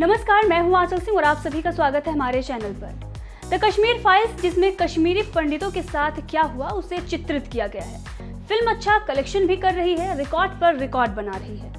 नमस्कार, मैं हूं आंचल सिंह और आप सभी का स्वागत है हमारे चैनल पर। द कश्मीर फाइल्स, जिसमें कश्मीरी पंडितों के साथ क्या हुआ उसे चित्रित किया गया है। फिल्म अच्छा कलेक्शन भी कर रही है, रिकॉर्ड पर रिकॉर्ड बना रही है।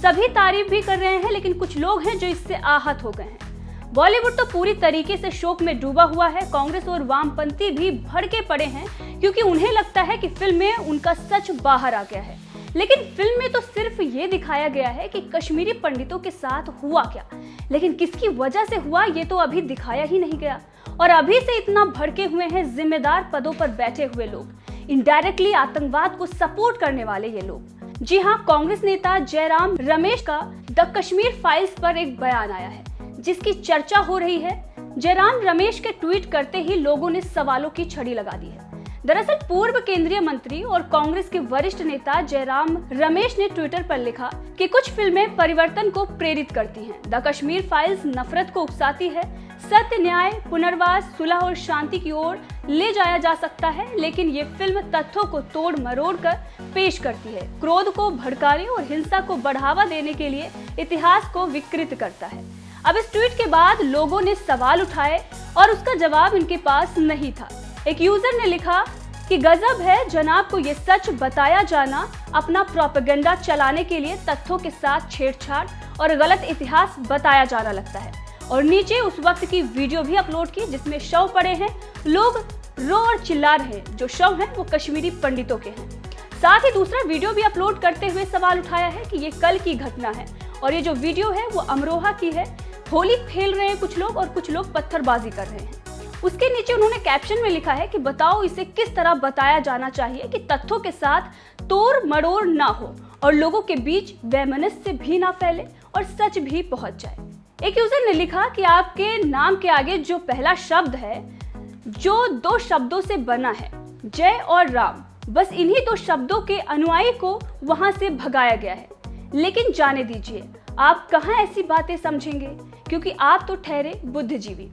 सभी तारीफ भी कर रहे हैं, लेकिन कुछ लोग हैं जो इससे आहत हो गए हैं। बॉलीवुड तो पूरी तरीके से शोक में डूबा हुआ है। कांग्रेस और वामपंथी भी भड़के पड़े हैं क्योंकि उन्हें लगता है कि फिल्म में उनका सच बाहर आ गया है। लेकिन फिल्म में तो सिर्फ ये दिखाया गया है कि कश्मीरी पंडितों के साथ हुआ क्या, लेकिन किसकी वजह से हुआ ये तो अभी दिखाया ही नहीं गया। और अभी से इतना भड़के हुए हैं जिम्मेदार पदों पर बैठे हुए लोग, इनडायरेक्टली आतंकवाद को सपोर्ट करने वाले ये लोग। जी हाँ, कांग्रेस नेता जयराम रमेश का द कश्मीर फाइल्स पर एक बयान आया है जिसकी चर्चा हो रही है। जयराम रमेश के ट्वीट करते ही लोगों ने सवालों की छड़ी लगा दी है। दरअसल पूर्व केंद्रीय मंत्री और कांग्रेस के वरिष्ठ नेता जयराम रमेश ने ट्विटर पर लिखा कि कुछ फिल्में परिवर्तन को प्रेरित करती हैं। द कश्मीर फाइल्स नफरत को उकसाती है। सत्य, न्याय, पुनर्वास, सुलह और शांति की ओर ले जाया जा सकता है, लेकिन ये फिल्म तथ्यों को तोड़ मरोड़ कर पेश करती है। क्रोध को भड़काने और हिंसा को बढ़ावा देने के लिए इतिहास को विकृत करता है। अब इस ट्वीट के बाद लोगों ने सवाल उठाए और उसका जवाब इनके पास नहीं था। एक यूजर ने लिखा कि गजब है जनाब को ये सच बताया जाना, अपना प्रोपेगेंडा चलाने के लिए तथ्यों के साथ छेड़छाड़ और गलत इतिहास बताया जाना लगता है। और नीचे उस वक्त की वीडियो भी अपलोड की जिसमें शव पड़े हैं, लोग रो और चिल्ला रहे हैं। जो शव हैं वो कश्मीरी पंडितों के हैं। साथ ही दूसरा वीडियो भी अपलोड करते हुए सवाल उठाया है कि ये कल की घटना है और ये जो वीडियो है वो अमरोहा की है। होली खेल रहे हैं कुछ लोग और कुछ लोग पत्थरबाजी कर रहे हैं। उसके नीचे उन्होंने कैप्शन में लिखा है कि बताओ इसे किस तरह बताया जाना चाहिए कि तथ्यों के साथ तोड़ मरोड़ ना हो और लोगों के बीच वैमनस्य भी ना फैले और सच भी पहुंच जाए। एक यूजर ने लिखा कि आपके नाम के आगे जो पहला शब्द है, जो दो शब्दों से बना है, जय और राम, बस इन्हीं दो शब्दों के अनुयायी को वहां से भगाया गया है। लेकिन जाने दीजिए, आप कहां ऐसी बातें समझेंगे, क्योंकि आप तो ठहरे बुद्धिजीवी।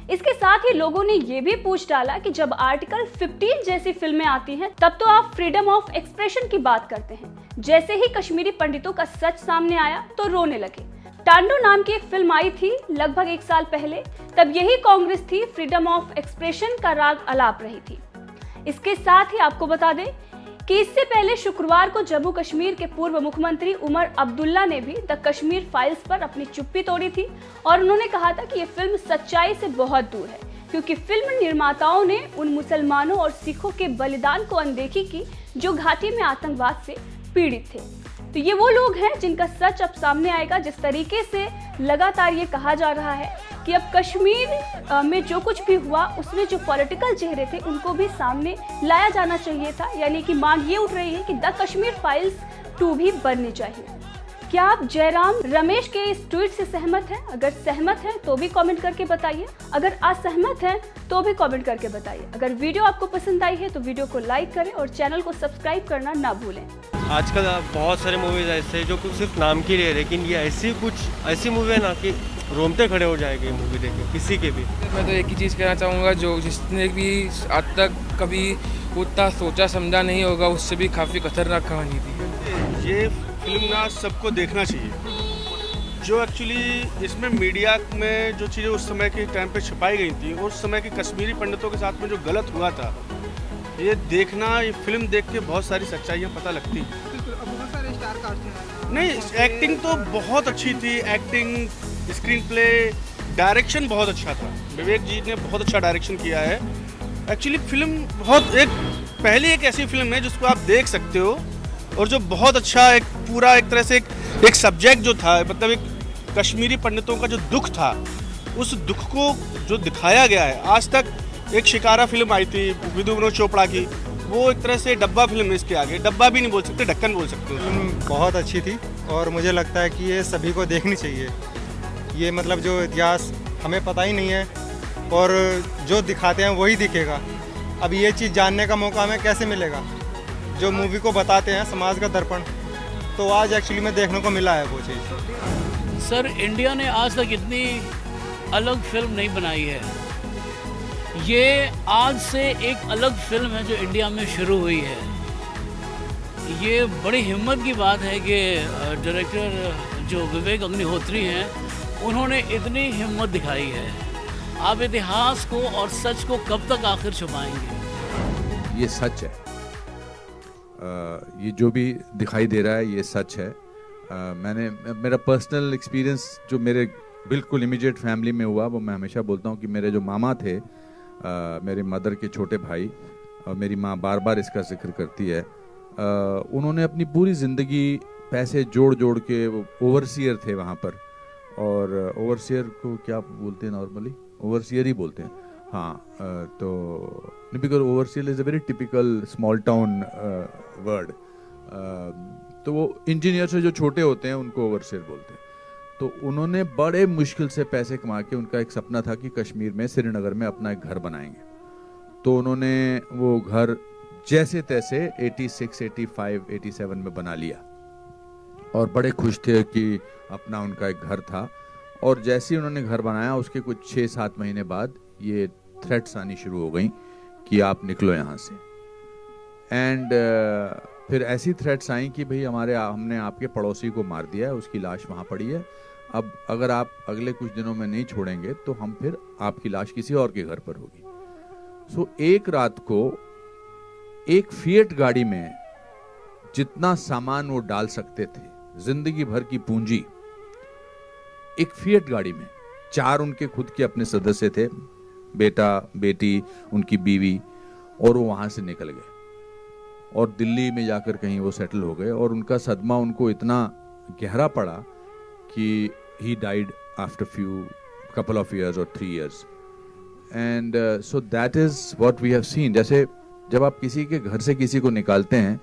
इसके साथ ही लोगों ने यह भी पूछ डाला कि जब आर्टिकल 15 जैसी फिल्में आती हैं तब तो आप फ्रीडम ऑफ एक्सप्रेशन की बात करते हैं। जैसे ही कश्मीरी पंडितों का सच सामने आया तो रोने लगे। टांडो नाम की एक फिल्म आई थी लगभग 1 साल पहले, तब यही कांग्रेस थी फ्रीडम ऑफ एक्सप्रेशन का राग अलाप रही थी। इसके साथ ही आपको बता दें कि इससे पहले शुक्रवार को जम्मू कश्मीर के पूर्व मुख्यमंत्री उमर अब्दुल्ला ने भी द कश्मीर फाइल्स पर अपनी चुप्पी तोड़ी थी और उन्होंने कहा था कि ये फिल्म सच्चाई से बहुत दूर है, क्योंकि फिल्म निर्माताओं ने उन मुसलमानों और सिखों के बलिदान को अनदेखी की जो घाटी में आतंकवाद से पीड़ित थे। तो ये वो लोग हैं जिनका सच अब सामने आएगा। जिस तरीके से लगातार ये कहा जा रहा है कि अब कश्मीर में जो कुछ भी हुआ उसमें जो पॉलिटिकल चेहरे थे उनको भी सामने लाया जाना चाहिए था, यानी कि मांग ये उठ रही है कि द कश्मीर फाइल्स 2 भी बननी चाहिए। क्या आप जयराम रमेश के इस ट्वीट से सहमत हैं? अगर सहमत हैं तो भी कमेंट करके बताइए, अगर असहमत हैं तो भी कमेंट करके बताइए। अगर वीडियो आपको पसंद आई है तो वीडियो को लाइक करें और चैनल को सब्सक्राइब करना ना भूलें। आजकल बहुत सारे मूवीज ऐसे जो कुछ सिर्फ नाम के लिए, लेकिन ये ऐसी मूवी है ना कि रोमते खड़े हो जाएंगे मूवी देख के किसी के भी। मैं तो एक ही चीज़ कहना चाहूँगा, जो जिसने भी आज तक कभी उतना सोचा समझा नहीं होगा उससे भी काफ़ी खतरनाक कहानी थी। ये फिल्म ना सबको देखना चाहिए। जो एक्चुअली इसमें मीडिया में जो चीज़ें उस समय के टाइम पे छुपाई गई थी, उस समय के कश्मीरी पंडितों के साथ में जो गलत हुआ था, ये देखना, ये फिल्म देख के बहुत सारी सच्चाइयाँ पता लगती। बहुत सारे स्टार कास्ट नहीं, एक्टिंग तो बहुत अच्छी थी। एक्टिंग, स्क्रीन प्ले, डायरेक्शन बहुत अच्छा था। विवेक जी ने बहुत अच्छा डायरेक्शन किया है। एक्चुअली फिल्म पहली एक ऐसी फिल्म है जिसको आप देख सकते हो और जो बहुत अच्छा एक पूरा एक तरह से एक सब्जेक्ट जो था, मतलब एक कश्मीरी पंडितों का जो दुख था, उस दुख को जो दिखाया गया है। आज तक एक शिकारा फिल्म आई थी विधु विनोद चोपड़ा की, वो एक तरह से डब्बा फिल्म है। इसके आगे डब्बा भी नहीं बोल सकते, ढक्कन बोल सकते हो। फिल्म बहुत अच्छी थी और मुझे लगता है कि ये सभी को देखनी चाहिए। ये मतलब जो इतिहास हमें पता ही नहीं है और जो दिखाते हैं वही दिखेगा। अब ये चीज़ जानने का मौका हमें कैसे मिलेगा? जो मूवी को बताते हैं समाज का दर्पण, तो आज एक्चुअली में देखने को मिला है वो चीज़। सर, इंडिया ने आज तक इतनी अलग फिल्म नहीं बनाई है। ये आज से एक अलग फिल्म है जो इंडिया में शुरू हुई है। ये बड़ी हिम्मत की बात है कि डायरेक्टर जो विवेक अग्निहोत्री हैं उन्होंने इतनी हिम्मत दिखाई है। आप इतिहास को और सच को कब तक आखिर छुपाएंगे? ये सच है। ये जो भी दिखाई दे रहा है ये सच है। मेरा पर्सनल एक्सपीरियंस जो मेरे बिल्कुल इमीडिएट फैमिली में हुआ, वो मैं हमेशा बोलता हूँ कि मेरे जो मामा थे, मेरे मदर के छोटे भाई, और मेरी माँ बार बार इसका जिक्र करती है, उन्होंने अपनी पूरी ज़िंदगी पैसे जोड़ जोड़ के, वो ओवरसियर थे वहाँ पर, और ओवरसियर को क्या बोलते हैं नॉर्मली? ओवरसियर ही बोलते हैं, हाँ। तो because overseer is a very typical small town word. तो वो इंजीनियर से जो छोटे होते हैं उनको ओवरसियर बोलते हैं। तो उन्होंने बड़े मुश्किल से पैसे कमा के, उनका एक सपना था कि कश्मीर में, श्रीनगर में अपना एक घर बनाएंगे। तो उन्होंने वो घर जैसे तैसे 86, 85, 87 में बना लिया, और बड़े खुश थे कि अपना उनका एक घर था। और जैसे ही उन्होंने घर बनाया, उसके कुछ 6-7 महीने बाद ये थ्रेट्स आनी शुरू हो गई कि आप निकलो यहाँ से। एंड फिर ऐसी थ्रेट्स आई कि भाई हमने आपके पड़ोसी को मार दिया है, उसकी लाश वहाँ पड़ी है, अब अगर आप अगले कुछ दिनों में नहीं छोड़ेंगे तो हम फिर आपकी लाश किसी और के घर पर होगी। सो एक रात को एक फिएट गाड़ी में जितना सामान वो डाल सकते थे, जिंदगी भर की पूंजी, एक फिएट गाड़ी में, 4 उनके खुद के अपने सदस्य थे, बेटा, बेटी, उनकी बीवी, और वो वहां से निकल गए और दिल्ली में जाकर कहीं वो सेटल हो गए। और उनका सदमा उनको इतना गहरा पड़ा कि he died after couple of years or 3 years. And so that is what we have seen. जैसे जब आप किसी के घर से किसी को निकालते हैं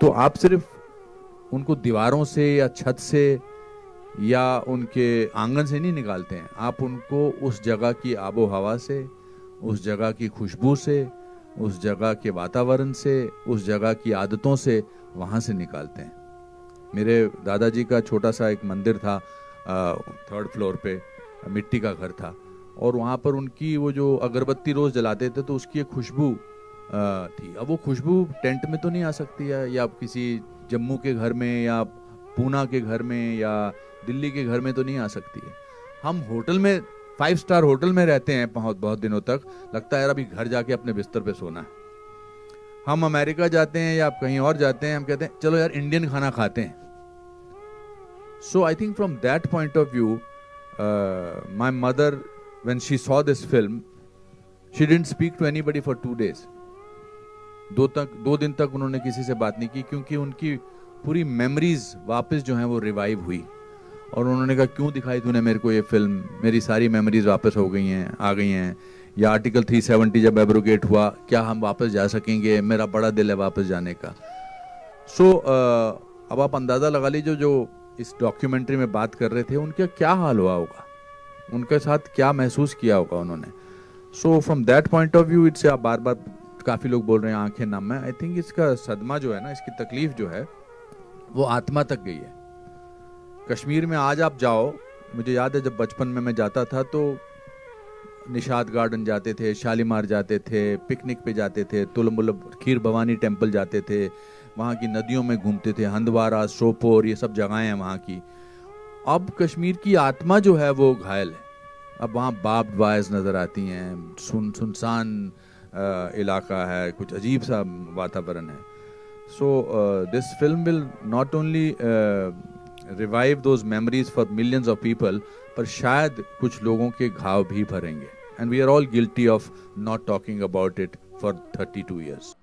तो आप सिर्फ उनको दीवारों से या छत से या उनके आंगन से नहीं निकालते हैं, आप उनको उस जगह की आबो हवा से, उस जगह की खुशबू से, उस जगह के वातावरण से, उस जगह की आदतों से वहाँ से निकालते हैं। मेरे दादाजी का छोटा सा एक मंदिर था, 3rd फ्लोर पे, मिट्टी का घर था, और वहाँ पर उनकी वो जो अगरबत्ती रोज़ जलाते थे तो उसकी एक खुशबू थी। अब वो खुशबू टेंट में तो नहीं आ सकती है, या किसी जम्मू के घर में या पूना के घर में या दिल्ली के घर में तो नहीं आ सकती है। हम होटल में, 5 स्टार होटल में रहते हैं बहुत दिनों तक, लगता है यार अभी घर जाके अपने बिस्तर पे सोना है। हम अमेरिका जाते हैं या कहीं और जाते हैं, हम कहते हैं चलो यार इंडियन खाना खाते हैं। So I think from that point of view, my mother when she saw this film, she didn't speak to anybody for 2 days। 2 दिन तक उन्होंने किसी से बात नहीं की, क्योंकि उनकी पूरी मेमोरीज वापस जो हैं वो रिवाइव हुई। और उन्होंने कहा क्यों दिखाई तूने मेरे को ये फिल्म, मेरी सारी मेमोरीज वापस हो गई हैं, आ गई हैं। या आर्टिकल 370 जब एब्रोगेट हुआ, क्या हम वापस जा सकेंगे, मेरा बड़ा दिल है वापस जाने का। सो अब आप अंदाज़ा लगा लीजिए जो इस डॉक्यूमेंट्री में बात कर रहे थे उनका क्या हाल हुआ होगा, उनके साथ क्या महसूस किया होगा उन्होंने। So from that point of view it's, बार बार काफ़ी लोग बोल रहे हैं आंखें नम है। आई थिंक इसका सदमा जो है ना, इसकी तकलीफ जो है वो आत्मा तक गई है। कश्मीर में आज आप जाओ, मुझे याद है जब बचपन में मैं जाता था तो निशाद गार्डन जाते थे, शालीमार जाते थे, पिकनिक पे जाते थे, तुलमुलब खीर भवानी टेम्पल जाते थे, वहाँ की नदियों में घूमते थे, हंदवारा, सोपोर, ये सब जगहें हैं वहाँ की। अब कश्मीर की आत्मा जो है वो घायल है। अब वहाँ बार्ब्ड वायर्स नज़र आती हैं, सुनसान इलाका है, कुछ अजीब सा वातावरण है। So this film will not only revive those memories for millions of people, पर शायद कुछ लोगों के घाव भी भरेंगे। And we are all guilty of not talking about it for 32 years.